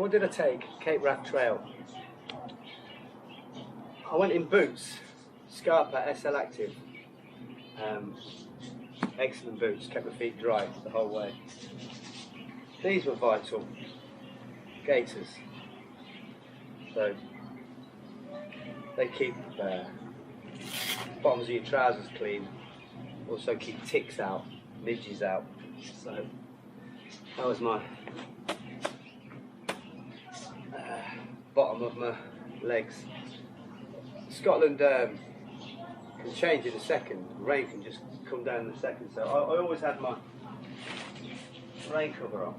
So what did I take? Cape Wrath Trail. I went in boots, Scarpa SL Active. Excellent boots, kept my feet dry the whole way. These were vital. Gaiters. So they keep bottoms of your trousers clean, also keep ticks out, midges out. So that was my bottom of my legs. Scotland can change in a second. Rain can just come down in a second. So I always had my rain cover on,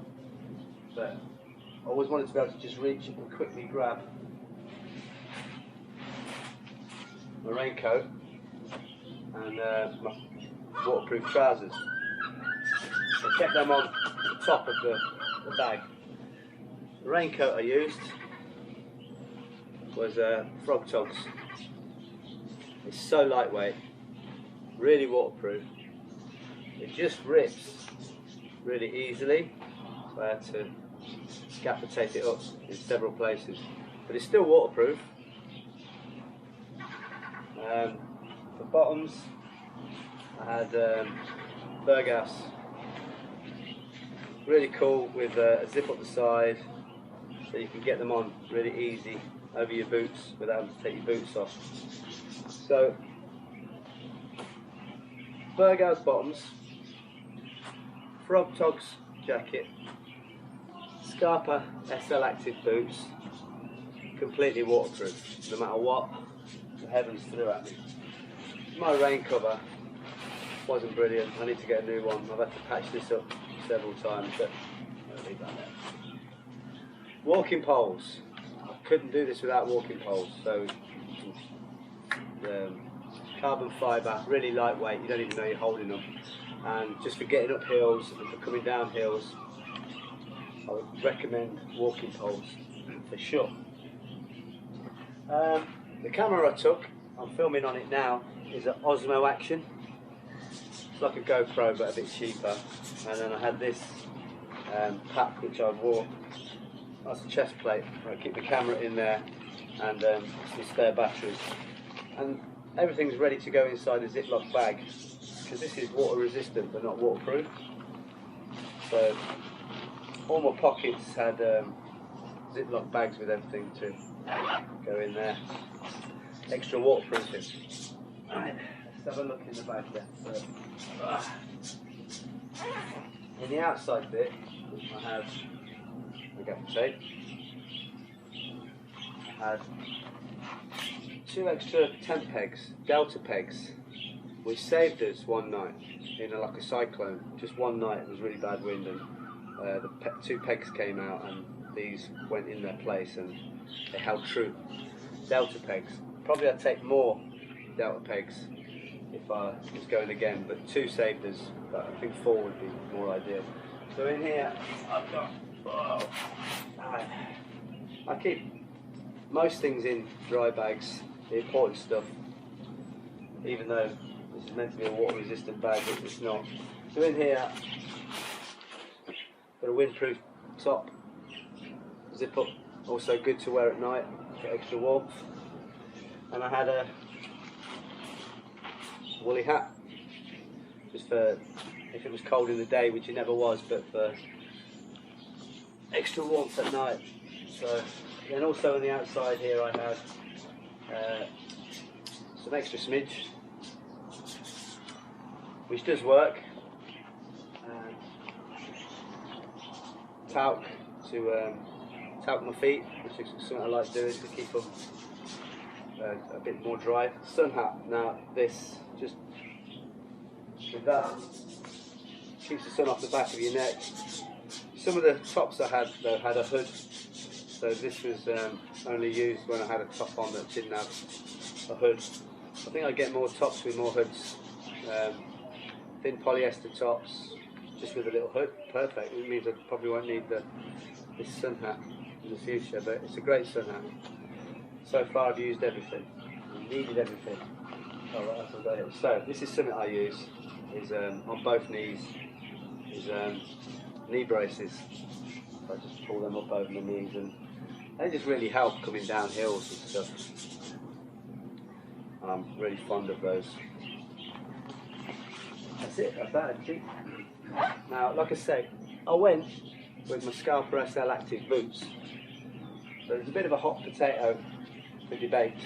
but I always wanted to be able to just reach and quickly grab my raincoat and my waterproof trousers. I kept them on the top of the bag. The raincoat I used was Frog Togs. It's so lightweight, really waterproof. It just rips really easily, so I had to gaffer tape it up in several places. But it's still waterproof. For bottoms, I had Berghaus. Really cool with a zip up the side, so you can get them on really easy over your boots without having to take your boots off. So, Berghaus bottoms, Frog Togs jacket, Scarpa SL Active boots, completely waterproof, no matter what the heavens threw at me. My rain cover wasn't brilliant. I need to get a new one. I've had to patch this up several times, but I'll leave that there. Walking poles. I couldn't do this without walking poles. So carbon fibre, really lightweight. You don't even know you're holding them. And just for getting up hills and for coming down hills, I would recommend walking poles for sure. The camera I took, I'm filming on it now, is an Osmo Action. It's like a GoPro but a bit cheaper. And then I had this pack which I wore. That's a chest plate. I keep the camera in there and some spare batteries. And everything's ready to go inside a Ziploc bag because this is water resistant but not waterproof. So all my pockets had Ziploc bags with everything to go in there. Extra waterproofing. Alright, let's have a look in the bag there. So, in the outside bit, I have a gaffer tape. I had 2 extra tent pegs, delta pegs, which saved us one night in like a cyclone. Just one night, it was really bad wind, and the 2 pegs came out, and these went in their place, and they held true. Delta pegs. Probably I'd take more delta pegs if I was going again, but 2 saved us. But I think 4 would be more ideal. So in here, I've got. I keep most things in dry bags, the important stuff, even though this is meant to be a water resistant bag, but it's not. So in here, got a windproof top, zip up, also good to wear at night for extra warmth. And I had a woolly hat, just for if it was cold in the day, which it never was, but for extra warmth at night. So, and also on the outside here I have some extra smidge, which does work. Talc to talc my feet, which is something I like doing to keep them a bit more dry. Sun hat. Now this, just with that, keeps the sun off the back of your neck. Some of the tops I had though had a hood, so this was only used when I had a top on that didn't have a hood. I think I'd get more tops with more hoods. Thin polyester tops, just with a little hood, perfect. It means I probably won't need this sun hat in the future, but it's a great sun hat. So far I've used everything, needed everything. Oh, right, that's what I did. So this is something I use, is on both knees, is knee braces. I just pull them up over my knees, and they just really help coming down hills and stuff. I'm really fond of those. That's it, that's that actually. Now, like I say, I went with my Scalper SL Active boots. But there's a bit of a hot potato for debate,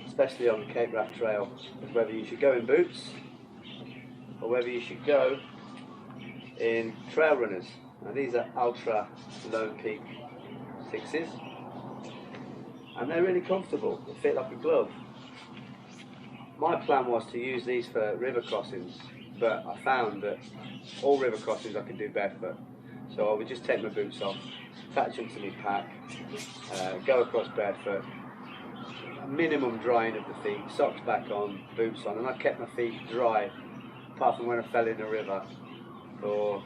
especially on the Cape Wrap Trail, of whether you should go in boots or whether you should go in trail runners. Now these are Ultra Lone Peak 6s, and they're really comfortable, they fit like a glove. My plan was to use these for river crossings, but I found that all river crossings I could do barefoot. So I would just take my boots off, attach them to my pack, go across barefoot, minimum drying of the feet, socks back on, boots on, and I kept my feet dry, apart from when I fell in the river, for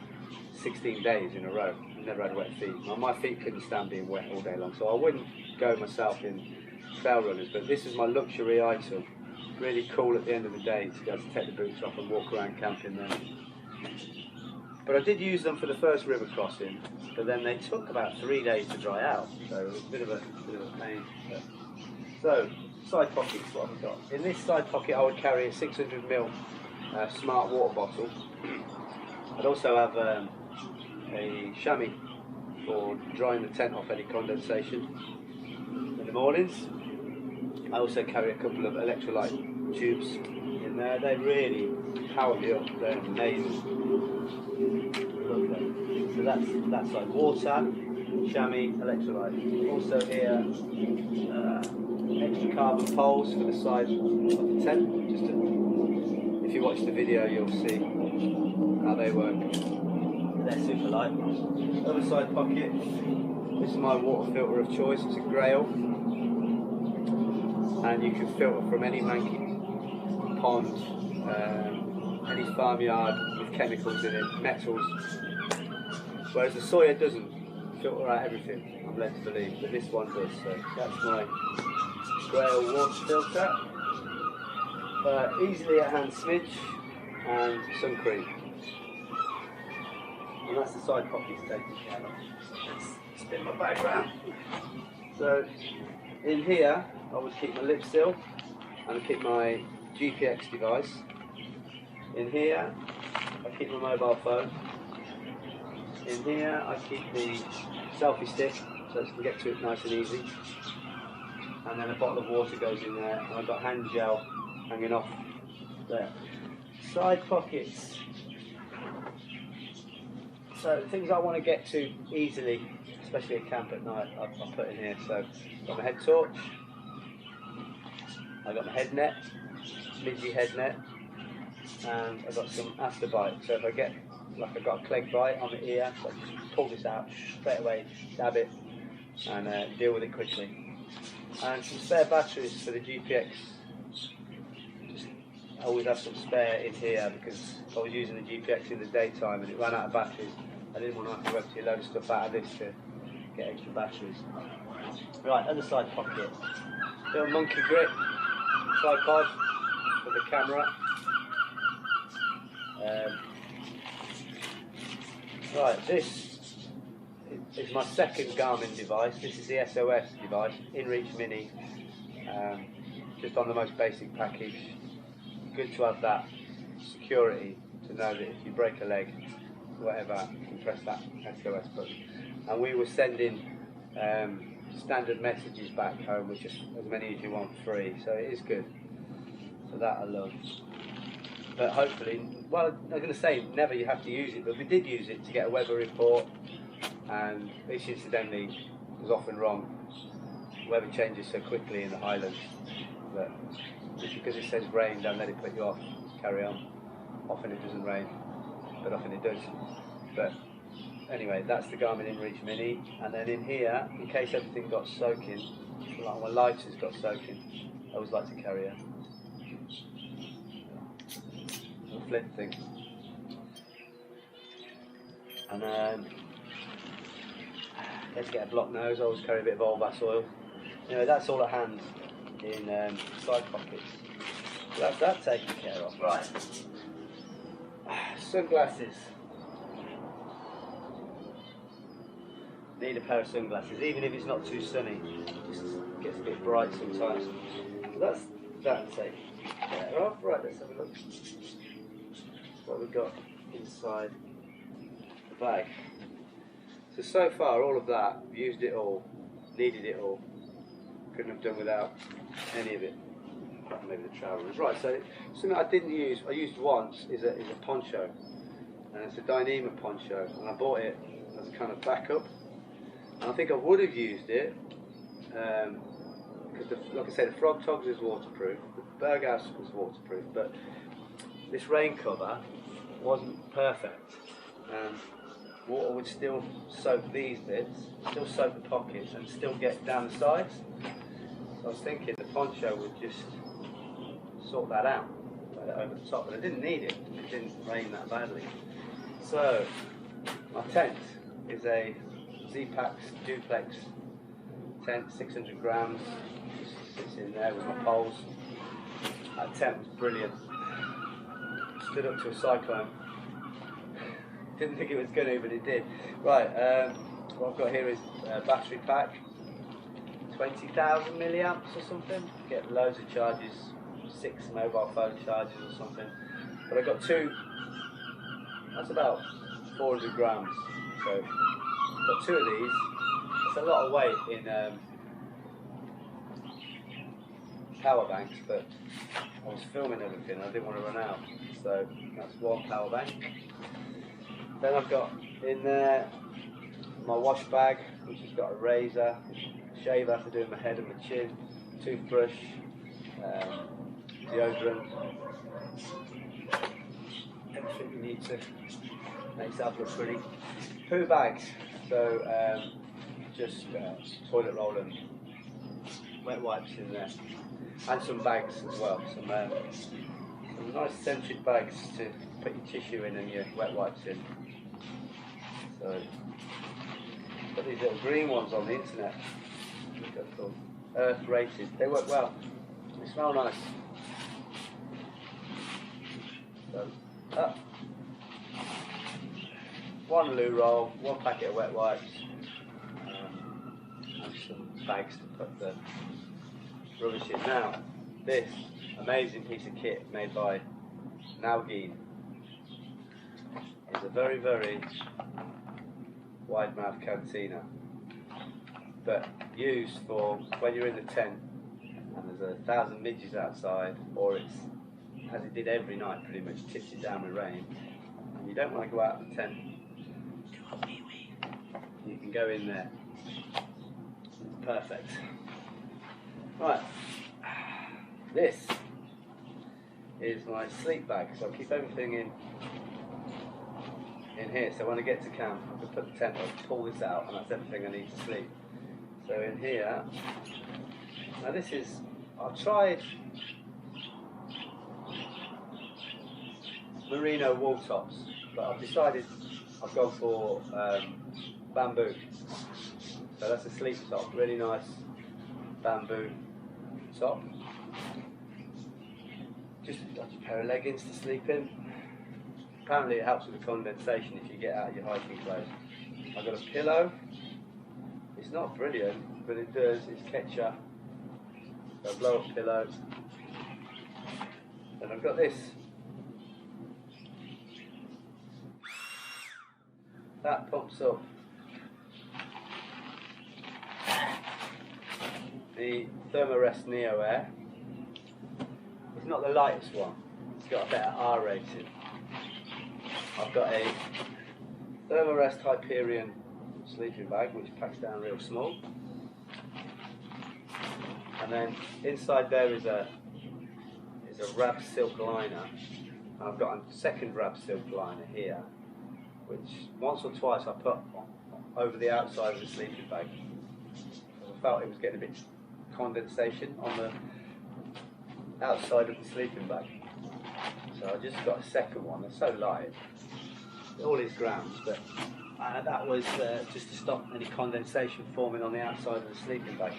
16 days in a row. I never had wet feet. My feet couldn't stand being wet all day long, so I wouldn't go myself in trail runners, but this is my luxury item. Really cool at the end of the day to be able to take the boots off and walk around camping then. But I did use them for the first river crossing, but then they took about 3 days to dry out, so it was a bit of a pain. So, side pockets, what have we got? In this side pocket I would carry a 600ml smart water bottle. I'd also have a chamois for drying the tent off any condensation in the mornings. I also carry a couple of electrolyte tubes in there. They really power me up, they're amazing. So that's like water, chamois, electrolyte. Also here, extra carbon poles for the side of the tent. Just if you watch the video, you'll see how they work. They're super light. Other side pocket. This is my water filter of choice. It's a Grail, and you can filter from any manky pond, any farmyard with chemicals in it, metals. Whereas the Sawyer doesn't filter out everything, I'm led to believe, but this one does. So that's my Grail water filter. Easily a hand smidge and sun cream. And that's the side pockets taken care of. Let's spin my bag round. So in here I would keep my lip seal and I keep my GPX device. In here I keep my mobile phone. In here I keep the selfie stick so I can get to it nice and easy. And then a bottle of water goes in there, and I've got hand gel hanging off there. Side pockets. So things I want to get to easily, especially at camp at night, I'll put in here. So I've got my head torch, I've got my head net, midgy head net, and I've got some afterbite. So if I get, like I've got a clegg bite on the ear, so I just pull this out straight away, dab it, and deal with it quickly. And some spare batteries for the GPX. I always have some spare in here because I was using the GPX in the daytime and it ran out of batteries. I didn't want to have to empty a load of stuff out of this to get extra batteries. Right, other side pocket. Little monkey grip tripod for the camera. Right, this is my second Garmin device. This is the SOS device, InReach Mini, just on the most basic package. Good to have that security to know that if you break a leg, whatever, you can press that SOS button. And we were sending standard messages back home, which is as many as you want free, so it is good. So that I love. But hopefully, well, I'm going to say never you have to use it, but we did use it to get a weather report, and this incidentally was often wrong. Weather changes so quickly in the Highlands that just because it says rain, don't let it put you off, carry on. Often it doesn't rain, but often it does. But anyway, that's the Garmin InReach Mini, and then in here, in case everything got soaking, like my lighters got soaking, I always like to carry a flint thing. And then let's get a block nose. I always carry a bit of old bass oil. Anyway, that's all at hand in side pockets. So that's that taken care of. Right. Sunglasses. need a pair of sunglasses, even if it's not too sunny. It just gets a bit bright sometimes. So that's that take care of. Right, let's have a look what we've got inside the bag. So far all of that, used it all, needed it all, couldn't have done without any of it. Maybe the trousers. Right, so something I didn't use, I used once, is a poncho. And it's a Dyneema poncho, and I bought it as a kind of backup. And I think I would have used it, because like I said, the Frog Togs is waterproof, the Berghaus was waterproof, but this rain cover wasn't perfect. And water would still soak these bits, still soak the pockets, and still get down the sides. So I was thinking the poncho would just sort that out, put it over the top, but I didn't need it. It didn't rain that badly. So my tent is a Z-Pax duplex tent, 600 grams. Just sits in there with my poles. That tent was brilliant. Stood up to a cyclone. Didn't think it was going to, but it did. Right, what I've got here is a battery pack, 20,000 milliamps or something. Get loads of charges, 6 mobile phone charges or something. But I've got 2, that's about 400 grams. So I've got 2 of these. It's a lot of weight in power banks, but I was filming everything, I didn't want to run out. So that's 1 power bank. Then I've got in there my wash bag, which has got a razor, shaver for doing my head and my chin, toothbrush, deodorant, everything you need to make yourself look pretty. Poo bags, so just toilet roll and wet wipes in there, and some bags as well, some nice scented bags to put your tissue in and your wet wipes in. So, got these little green ones on the internet. Look at them. Earth rated. They work well. They smell nice. So, 1 loo roll, 1 packet of wet wipes, and some bags to put the rubbish in. Now, this amazing piece of kit made by Nalgene is a very, very wide mouth cantina, but used for when you're in the tent and there's 1,000 midges outside, or it's, as it did every night pretty much, tips it down with rain, and you don't want to go out of the tent. You can go in there. It's perfect. Right, this is my sleep bag, so I keep everything in here, so when I get to camp I can put the tent up, pull this out, and that's everything I need to sleep. So in here, now this is, I've tried merino wool tops, but I've decided I've gone for bamboo. So that's a sleep top, really nice bamboo top. Just a dodgy pair of leggings to sleep in. Apparently it helps with the condensation if you get out of your hiking clothes. I've got a pillow. It's not brilliant, but it does. It's ketchup. So a blow up pillow. And I've got this. That pumps up the Thermarest Neo Air. It's not the lightest one. It's got a better R rating. I've got a Thermarest Hyperion sleeping bag, which packs down real small. And then inside there is a Rab silk liner. And I've got a second Rab silk liner here, which once or twice I put over the outside of the sleeping bag. I felt it was getting a bit condensation on the outside of the sleeping bag. So I just got a second one. They're so light. All these grams, but that was just to stop any condensation forming on the outside of the sleeping bag.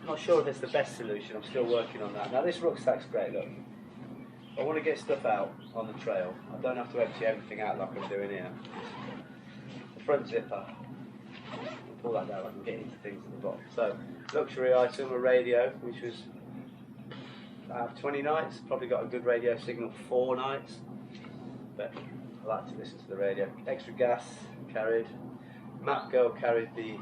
I'm not sure if it's the best solution. I'm still working on that. Now this rucksack's great. Look, I want to get stuff out on the trail. I don't have to empty everything out like I'm doing here. The front zipper Pull that down, I can get into things at the bottom. So, luxury item, a radio, which was out of 20 nights, probably got a good radio signal for 4 nights, but I like to listen to the radio. Extra gas carried. Map Girl carried the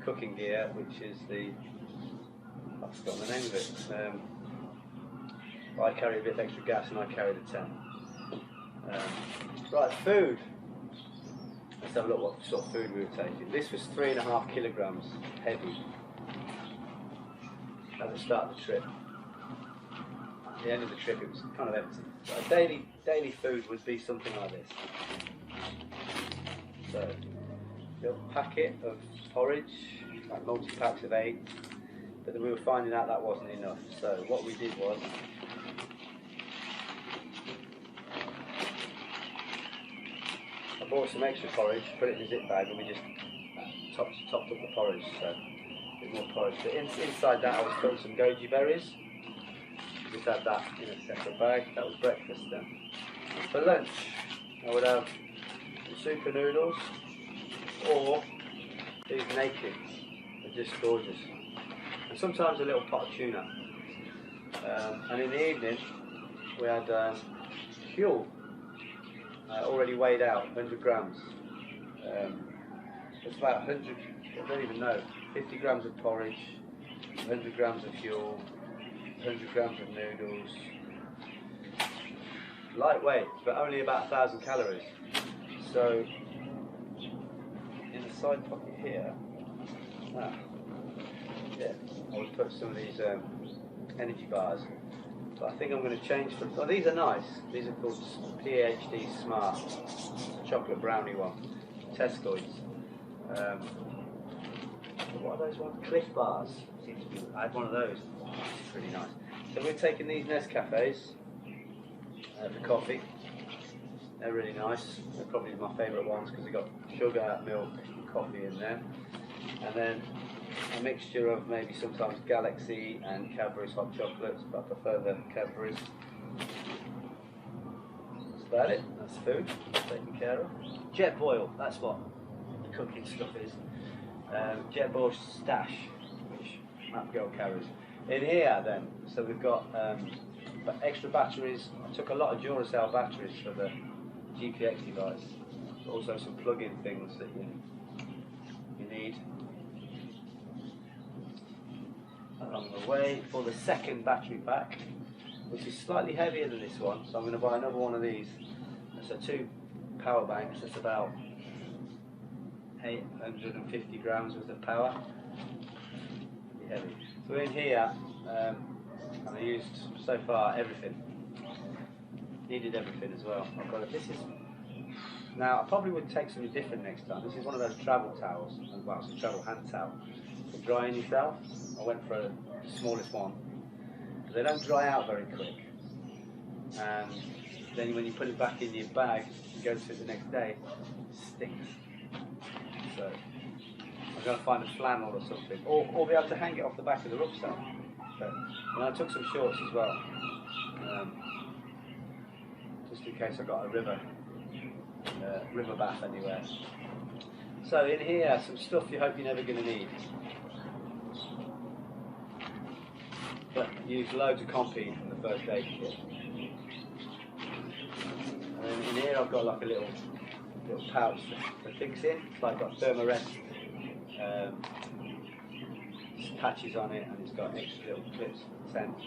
cooking gear, which is the, I've forgotten the name of it. I carry a bit of extra gas and I carry the tent. Right, food. Let's have a look what sort of food we were taking. This was 3.5 kilograms heavy at the start of the trip. At the end of the trip it was kind of empty. So daily food would be something like this. So, a little packet of porridge, like multi-packs of 8, but then we were finding out that wasn't enough. So what we did was, I bought some extra porridge, put it in a zip bag, and we just topped up the porridge, so a bit more porridge. But inside that I was putting some goji berries. Just had that in a separate bag. That was breakfast then. For lunch, I would have super noodles or these nakeds. They're just gorgeous. And sometimes a little pot of tuna. And in the evening, we had fuel. Already weighed out, 100 grams. It's about 100, I don't even know, 50 grams of porridge, 100 grams of fuel, 100 grams of noodles. Lightweight, but only about 1,000 calories. So, in the side pocket here, I would put some of these energy bars. But I think I'm going to change from. Oh, these are nice. These are called PhD Smart, chocolate brownie one, Tesco's. What are those ones? Cliff bars. Seems to be. I had one of those. Oh, it's pretty nice. So we're taking these Nescafes for coffee. They're really nice. They're probably my favourite ones because they've got sugar, milk, coffee in there, and then a mixture of maybe sometimes Galaxy and Cadbury's hot chocolates, but I prefer the Cadbury's. That's about it. That's food taken care of. Jet boil, that's what the cooking stuff is. Jet boil stash, which Map Girl carries. In here then, so we've got extra batteries. I took a lot of Duracell batteries for the GPX device, but also some plug-in things that you need. Along the way for the second battery pack, which is slightly heavier than this one, so I'm going to buy another one of these. So 2 power banks, that's about 850 grams worth of power. Pretty heavy. So in here, I used so far everything. Needed everything as well. I've got this is now I probably would take something different next time. This is one of those travel towels, well, it's a travel hand towel for drying yourself. I went for the smallest one. They don't dry out very quick, and then when you put it back in your bag and go to it the next day, it stinks. So I'm going to find a flannel or something, or be able to hang it off the back of the rucksack. So, and I took some shorts as well, just in case I got a river bath anywhere. So in here, some stuff you hope you're never going to need. But use loads of Compede from the first aid kit. And then in here I've got like a little pouch to fix in. It's like got Thermarest patches on it, and it's got extra little clips for the tent.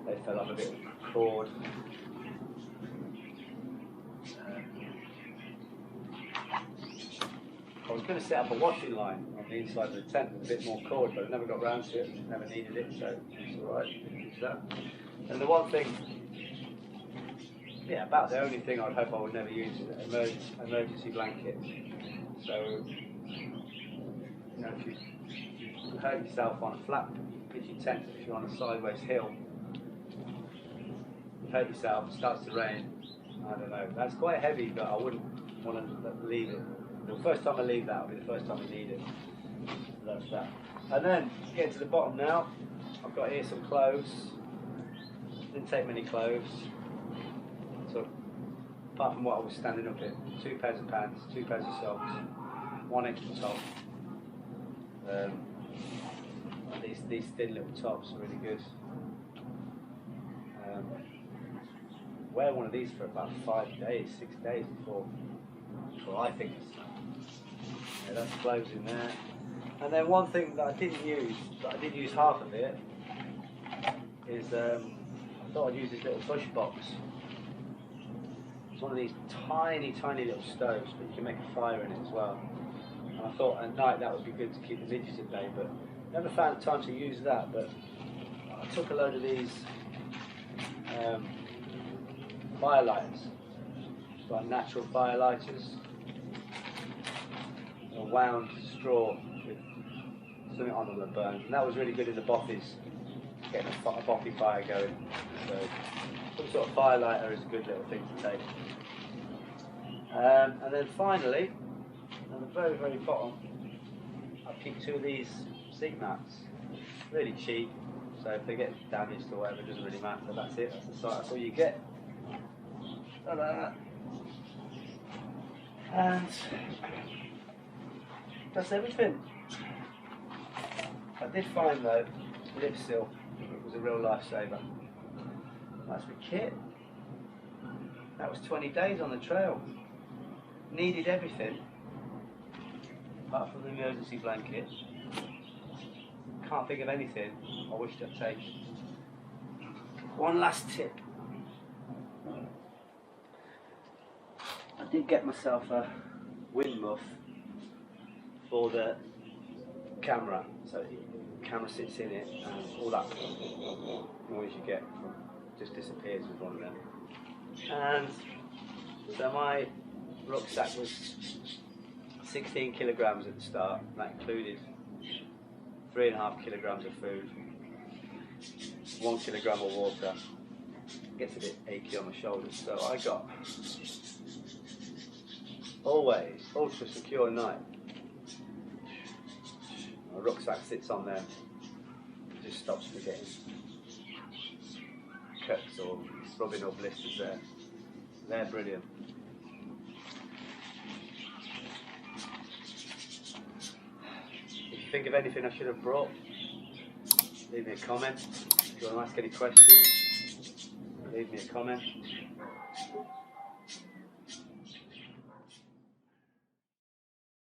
They fell off a bit of cord. I was going to set up a washing line on the inside of the tent with a bit more cord, but I never got round to it, never needed it, so it's alright, use that. And the one thing, about the only thing I'd hope I would never use is an emergency blanket. So, if you hurt yourself on a flat pitchy tent, if you're on a sideways hill, you hurt yourself, it starts to rain, I don't know, that's quite heavy, but I wouldn't want to leave it. The first time I leave that will be the first time I need it. So that's that. And then, getting to the bottom now, I've got here some clothes. Didn't take many clothes. Took apart from what I was standing up in. 2 pairs of pants, 2 pairs of socks, 1 extra top. These thin little tops are really good. Wear one of these for about 5 days, 6 days before I think it's, yeah, that's clothes in there. And then one thing that I didn't use, but I did use half of it, is I thought I'd use this little bush box. It's one of these tiny little stoves, but you can make a fire in it as well. And I thought at night that would be good to keep the midges at bay, but never found the time to use that. But I took a load of these fire lighters, just like natural fire lighters, a wound straw with something on them that burns, and that was really good in the bothies, getting a bothy fire going. So some sort of fire lighter is a good little thing to take. And then finally, at the very bottom, I've kept 2 of these seat mats. Really cheap, so if they get damaged or whatever, it doesn't really matter. That's it. That's the size. That's all you get. Ta-da. And that's everything. I did find though, lip seal was a real lifesaver. That's the kit. That was 20 days on the trail. Needed everything, apart from the emergency blanket. Can't think of anything I wished I'd taken. One last tip. I did get myself a wind muff for the camera, so the camera sits in it and all that noise you get just disappears with one of them. And so my rucksack was 16 kilograms at the start, and that included 3.5 kilograms of food, 1 kilogram of water. It gets a bit achy on my shoulders, so I got always ultra secure night. My rucksack sits on them, it just stops me getting cuts or rubbing or blisters there. They're brilliant. If you think of anything I should have brought, leave me a comment. If you want to ask any questions, leave me a comment.